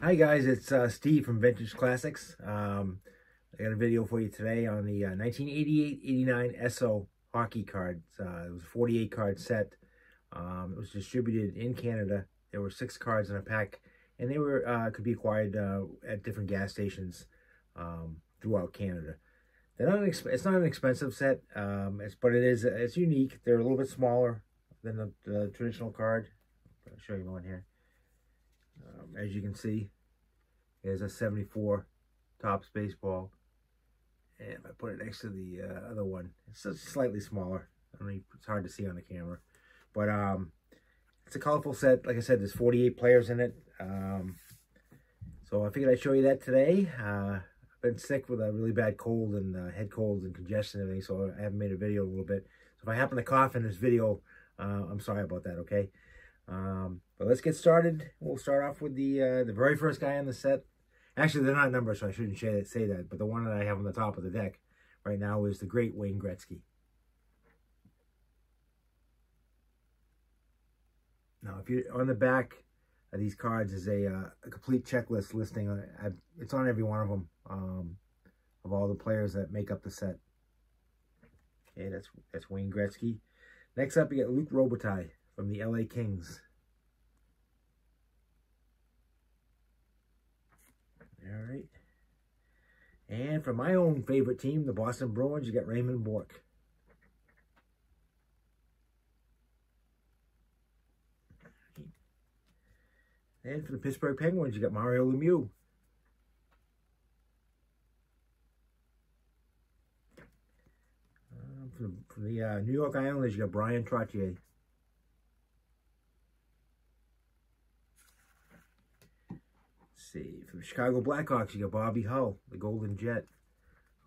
Hi guys, it's Steve from Vintage Classics. I got a video for you today on the 1988-89 Esso hockey cards. It was a 48 card set. It was distributed in Canada. There were 6 cards in a pack, and they were could be acquired at different gas stations throughout Canada. It's not an expensive set, but it's unique. They're a little bit smaller than the traditional card. I'll show you one here. As you can see, there's a 74 Topps baseball. And if I put it next to the other one, it's just slightly smaller. I mean, it's hard to see on the camera. But it's a colorful set. Like I said, there's 48 players in it. So I figured I'd show you that today. I've been sick with a really bad cold and head colds and congestion and everything, so I haven't made a video in a little bit. So if I happen to cough in this video, I'm sorry about that, okay? But let's get started. We'll start off with the very first guy on the set. Actually, they're not numbered, so I shouldn't say that. But the one that I have on the top of the deck right now is the great Wayne Gretzky. Now, if you're on the back of these cards is a complete checklist listing. It's on every one of them of all the players that make up the set. Okay, that's Wayne Gretzky. Next up, you get Luc Robitaille from the LA Kings. All right. And for my own favorite team, the Boston Bruins, you got Raymond Bourque. And for the Pittsburgh Penguins, you got Mario Lemieux. From the New York Islanders, you got Brian Trottier. See, for the Chicago Blackhawks, you got Bobby Hull, the Golden Jet,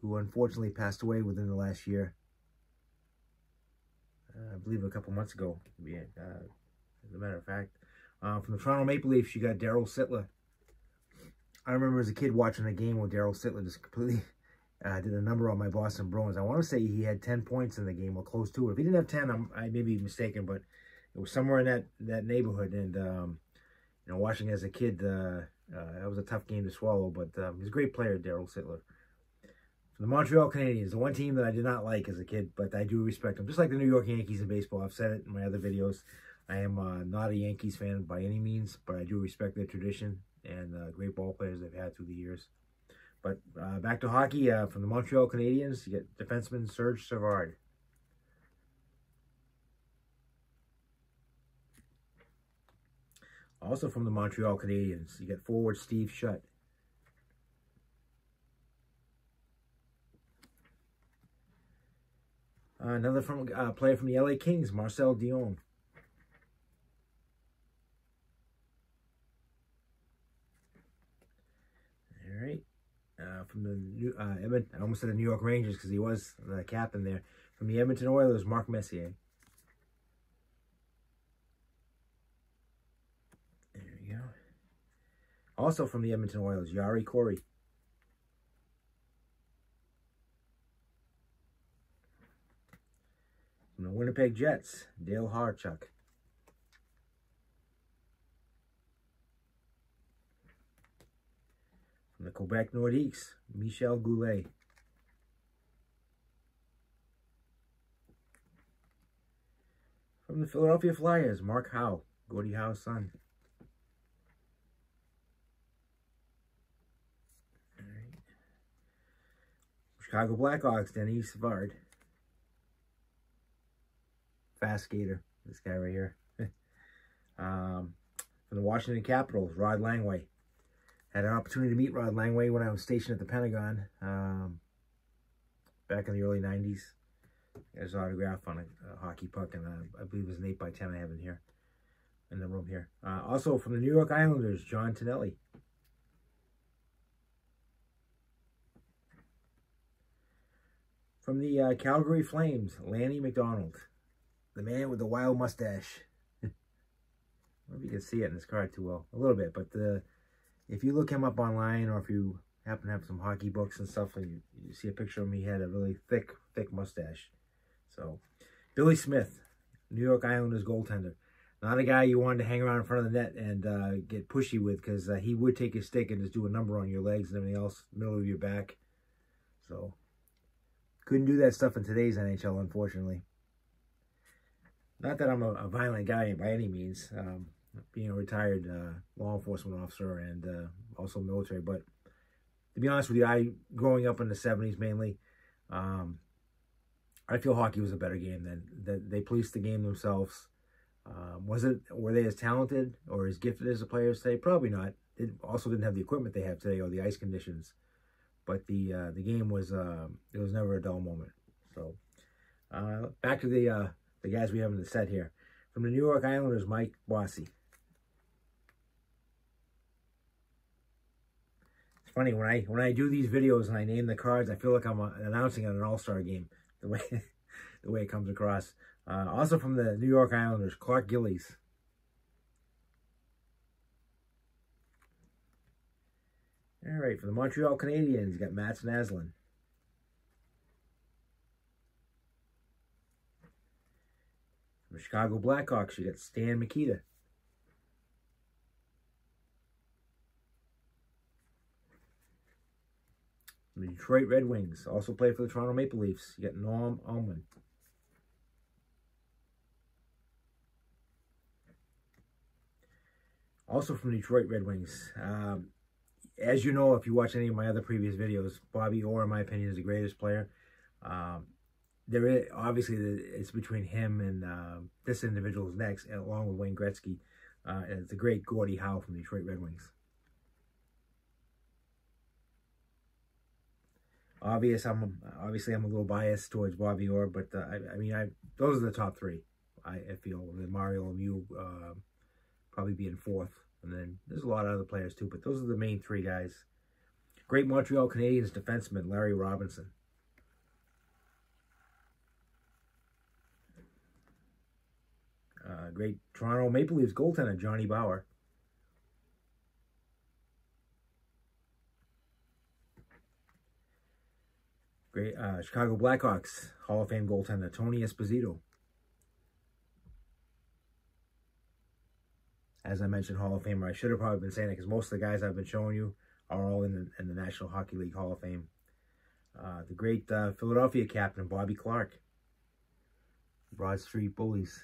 who unfortunately passed away within the last year. I believe a couple months ago, as a matter of fact. From the Toronto Maple Leafs, you got Daryl Sittler. I remember as a kid watching a game where Daryl Sittler just completely did a number on my Boston Bruins. I want to say he had 10 points in the game or close to it. If he didn't have 10, I may be mistaken, but it was somewhere in that neighborhood. And, you know, watching as a kid, that was a tough game to swallow, but he's a great player, Daryl Sittler. For the Montreal Canadiens, the one team that I did not like as a kid, but I do respect them. Just like the New York Yankees in baseball. I've said it in my other videos. I am not a Yankees fan by any means, but I do respect their tradition and great ball players they've had through the years. But back to hockey, from the Montreal Canadiens, you get defenseman Serge Savard. Also from the Montreal Canadiens, you get forward Steve Shutt. Another player from the LA Kings, Marcel Dion. All right. From the I almost said the New York Rangers because he was the captain there. From the Edmonton Oilers, Mark Messier. There you go. Also from the Edmonton Oilers, Yari Corey. From the Winnipeg Jets, Dale Harchuk. From the Quebec Nordiques, Michel Goulet. From the Philadelphia Flyers, Mark Howe, Gordie Howe's son. All right. Chicago Blackhawks, Denis Savard. Fast skater, this guy right here. From the Washington Capitals, Rod Langway. Had an opportunity to meet Rod Langway when I was stationed at the Pentagon back in the early 90s. There's an autograph on a hockey puck, and I believe it was an 8x10 I have in here, in the room here. Also from the New York Islanders, John Tonelli. From the Calgary Flames, Lanny McDonald. The man with the wild mustache. I don't know if you can see it in this card too well. A little bit, but if you look him up online, or if you happen to have some hockey books and stuff, and you see a picture of him, he had a really thick mustache. So, Billy Smith, New York Islanders goaltender. Not a guy you wanted to hang around in front of the net and get pushy with, because he would take his stick and just do a number on your legs and everything else, middle of your back. So, couldn't do that stuff in today's NHL, unfortunately. Not that I'm a violent guy by any means, being a retired law enforcement officer and also military. But to be honest with you, growing up in the 70s mainly, I feel hockey was a better game then. That they policed the game themselves. Were they as talented or as gifted as the players today? Probably not. They also didn't have the equipment they have today or the ice conditions. But the game was it was never a dull moment. So back to the guys we have in the set here. From the New York Islanders, Mike Bossy. It's funny when I do these videos and I name the cards, I feel like I'm announcing an All-Star game. The way it comes across. Also from the New York Islanders, Clark Gillies. All right, for the Montreal Canadiens, you got Mats Naslund. From the Chicago Blackhawks, you got Stan Mikita. From the Detroit Red Wings, also played for the Toronto Maple Leafs, you got Norm Ullman. Also from Detroit Red Wings, as you know, if you watch any of my other previous videos, Bobby Orr, in my opinion, is the greatest player. There is, obviously, it's between him and this individual's next, along with Wayne Gretzky. And it's the great Gordie Howe from the Detroit Red Wings. Obviously, I'm a little biased towards Bobby Orr, but I mean, those are the top three. I feel with Mario Lemieux probably being fourth, and then there's a lot of other players too, but those are the main three guys. Great Montreal Canadiens defenseman Larry Robinson. Great Toronto Maple Leafs goaltender Johnny Bower. Great Chicago Blackhawks Hall of Fame goaltender Tony Esposito. As I mentioned, Hall of Famer. I should have probably been saying it because most of the guys I've been showing you are all in the National Hockey League Hall of Fame. The great Philadelphia captain Bobby Clarke. Broad Street Bullies.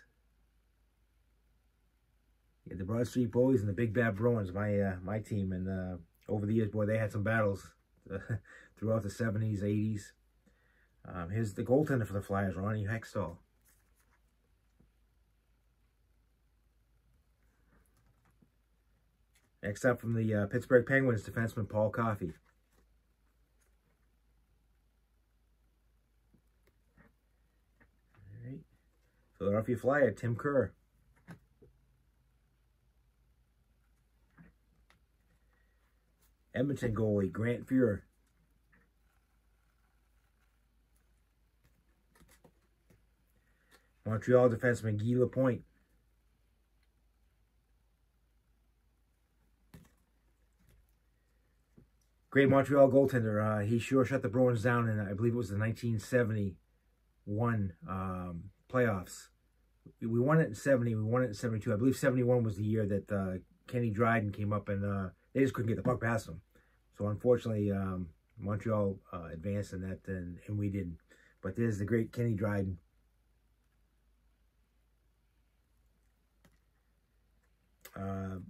Yeah, the Broad Street Bullies and the Big Bad Bruins, my team. And over the years, boy, they had some battles throughout the 70s, 80s. Here's the goaltender for the Flyers, Ronnie Hextall. Next up from the Pittsburgh Penguins, defenseman Paul Coffey. All right. Philadelphia Flyer, Tim Kerr. Edmonton goalie, Grant Fuhrer. Montreal defenseman Guy Lapointe. Great Montreal goaltender. He sure shut the Bruins down in, I believe it was the 1971 playoffs. We won it in 70. We won it in 72. I believe 71 was the year that Kenny Dryden came up and they just couldn't get the puck past them. So unfortunately, Montreal advanced in that, and we didn't. But there's the great Kenny Dryden.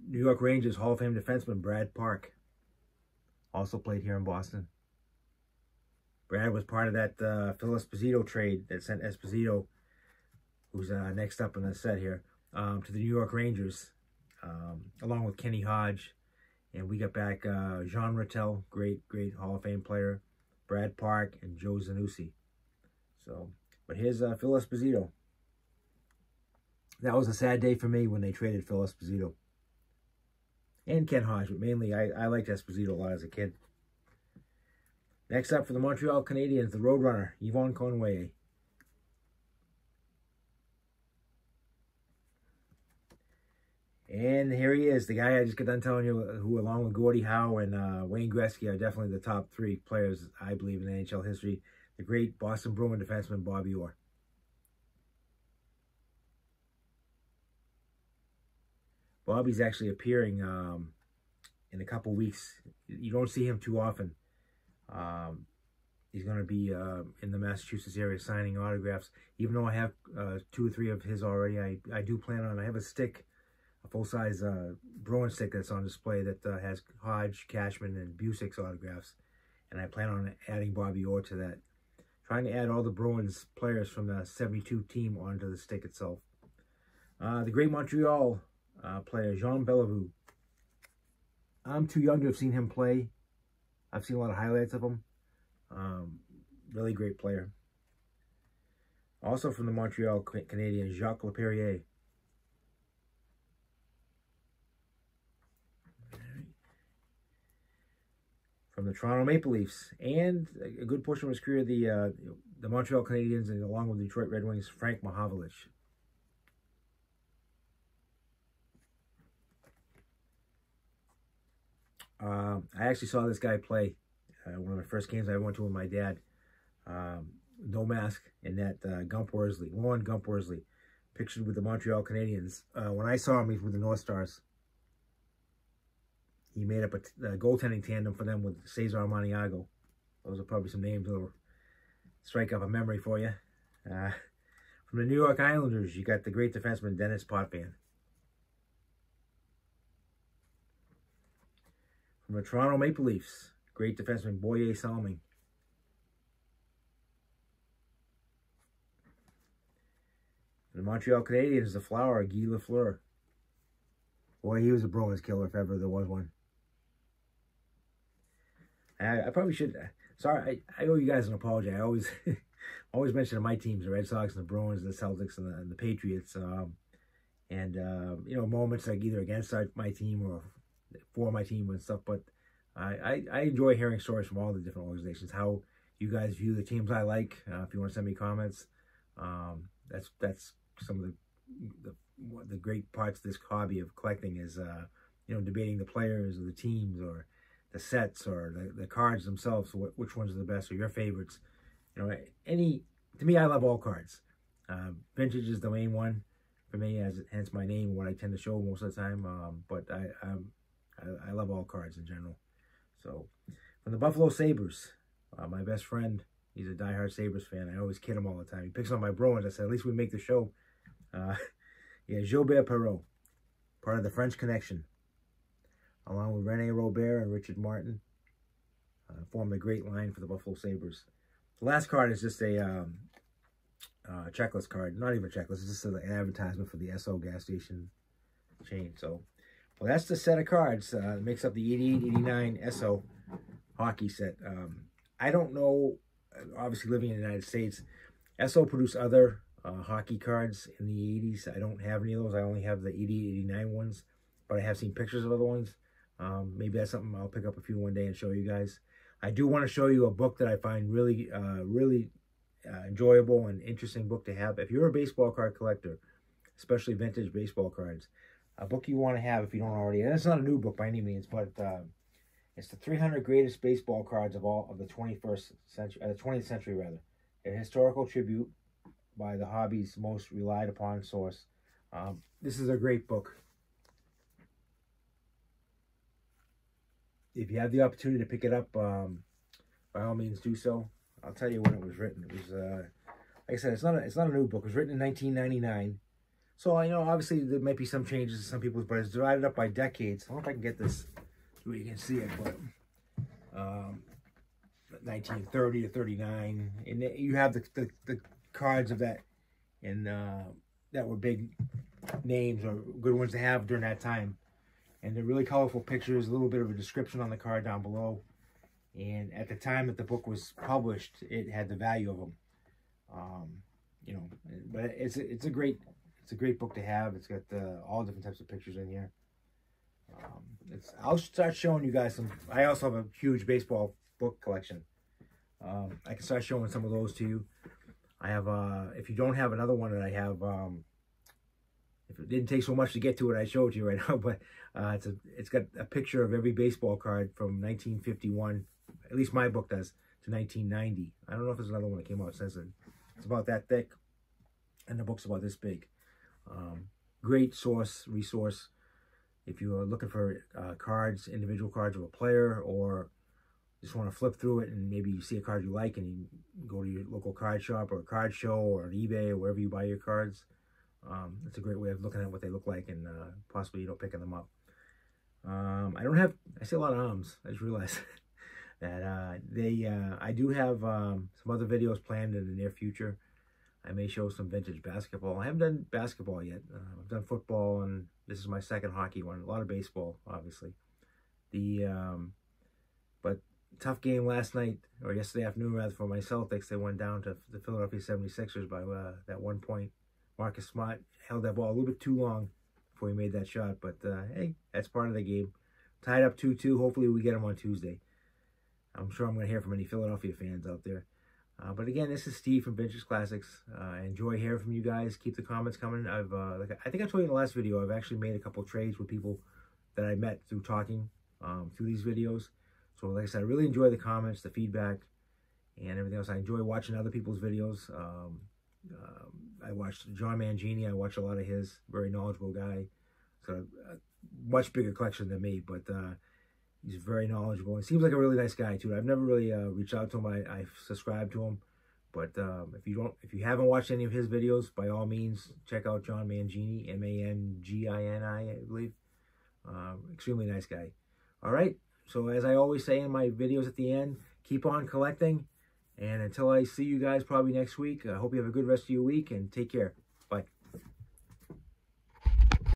New York Rangers Hall of Fame defenseman Brad Park. Also played here in Boston. Brad was part of that Phil Esposito trade that sent Esposito, who's next up in the set here, to the New York Rangers, along with Kenny Hodge. And we got back Jean Rattel, great Hall of Fame player, Brad Park, and Joe Zanussi. So, but here's Phil Esposito. That was a sad day for me when they traded Phil Esposito. And Ken Hodge, but mainly I liked Esposito a lot as a kid. Next up for the Montreal Canadiens, the Roadrunner, Yvon Conway. And here he is, the guy I just got done telling you, who along with Gordie Howe and Wayne Gretzky are definitely the top three players, I believe, in NHL history. The great Boston Bruin defenseman Bobby Orr. Bobby's actually appearing in a couple weeks. You don't see him too often. He's going to be in the Massachusetts area signing autographs. Even though I have 2 or 3 of his already, I do plan on, I have a stick, a full-size Bruin stick that's on display that has Hodge, Cashman, and Busick's autographs. And I plan on adding Bobby Orr to that. Trying to add all the Bruins players from the 72 team onto the stick itself. The great Montreal player, Jean Beliveau. I'm too young to have seen him play. I've seen a lot of highlights of him. Really great player. Also from the Montreal Canadiens, Jacques Laperriere. From the Toronto Maple Leafs, and a good portion of his career, the Montreal Canadiens, and along with Detroit Red Wings, Frank Mahovlich. I actually saw this guy play one of the first games I went to with my dad. No mask, and that Gump Worsley, Lauren Gump Worsley, pictured with the Montreal Canadiens. When I saw him, he was with the North Stars. He made up a goaltending tandem for them with Cesar Maniago. Those are probably some names that'll strike up a memory for you. From the New York Islanders, you got the great defenseman Dennis Potvin. From the Toronto Maple Leafs, great defenseman Boye Salming. The Montreal Canadiens, the flower, Guy Lafleur. Boy, he was a Bruins killer if ever there was one. I probably should. Sorry, I owe you guys an apology. I always always mention my teams: the Red Sox, and the Bruins, and the Celtics, and the Patriots. You know, moments like either against my team or for my team and stuff. But I enjoy hearing stories from all the different organizations, how you guys view the teams I like. If you want to send me comments, that's some of the great parts of this hobby of collecting is you know, debating the players or the teams or the sets or the cards themselves. So which ones are the best or your favorites? You know, to me, I love all cards. Vintage is the main one for me, hence my name, what I tend to show most of the time. But I love all cards in general. So from the Buffalo Sabres, my best friend, he's a diehard Sabres fan. I always kid him all the time. He picks on my Bruins. I said, at least we make the show. Yeah, Gilbert Perrault, part of the French Connection, along with Rene Robert and Richard Martin, formed a great line for the Buffalo Sabres. The last card is just a checklist card. Not even a checklist. It's just an advertisement for the Esso gas station chain. So, well, that's the set of cards. It makes up the 88-89 Esso hockey set. I don't know, obviously living in the United States, Esso produced other hockey cards in the 80s. I don't have any of those. I only have the 88-89 ones, but I have seen pictures of other ones. Maybe that's something I'll pick up a few one day and show you guys. I do want to show you a book that I find really enjoyable and interesting book to have. If you're a baseball card collector, especially vintage baseball cards, a book you want to have if you don't already. And it's not a new book by any means, but it's the 300 greatest baseball cards of all of the 21st century, the 20th century rather. A historical tribute by the hobby's most relied upon source. This is a great book. If you have the opportunity to pick it up, by all means do so. I'll tell you when it was written. It was, like I said, it's not a new book. It was written in 1999. So I know obviously there might be some changes to some people's, but it's divided up by decades. I don't know if I can get this so you can see it, but 1930 to 39, and you have the cards of that, and that were big names or good ones to have during that time. And they're really colorful pictures, a little bit of a description on the card down below. And at the time that the book was published, it had the value of them. You know, but it's a great book to have. It's got all different types of pictures in here. I'll start showing you guys some. I also have a huge baseball book collection. I can start showing some of those to you. I have if you don't have another one that I have, if it didn't take so much to get to it, I showed you right now, but it's got a picture of every baseball card from 1951, at least my book does, to 1990. I don't know if there's another one that came out since then. It's about that thick, and the book's about this big. Great resource. if you are looking for cards, individual cards of a player, or just want to flip through it and maybe you see a card you like and you go to your local card shop or a card show or on eBay or wherever you buy your cards, it's a great way of looking at what they look like and possibly, picking them up. I see a lot of arms. I just realized that I do have some other videos planned in the near future. I may show some vintage basketball. I haven't done basketball yet. I've done football, and this is my second hockey one. A lot of baseball, obviously. But tough game last night, or yesterday afternoon rather, for my Celtics. They went down to the Philadelphia 76ers by that 1 point. Marcus Smart held that ball a little bit too long before he made that shot. But, hey, that's part of the game. Tied up 2-2. Hopefully we get them on Tuesday. I'm sure I'm going to hear from any Philadelphia fans out there. But again, this is Steve from Vintage Classics. I enjoy hearing from you guys. Keep the comments coming. I think I told you in the last video, I've actually made a couple trades with people that I met through talking through these videos. So like I said, I really enjoy the comments, the feedback, and everything else. I enjoy watching other people's videos. I watched John Mangini. I watch a lot of his. Very knowledgeable guy. So a much bigger collection than me, but he's very knowledgeable. He seems like a really nice guy too. I've never really reached out to him. I subscribe to him, but if you haven't watched any of his videos, by all means check out John Mangini, Mangini, I believe. Extremely nice guy. All right. So as I always say in my videos at the end, keep on collecting. And until I see you guys probably next week, I hope you have a good rest of your week and take care.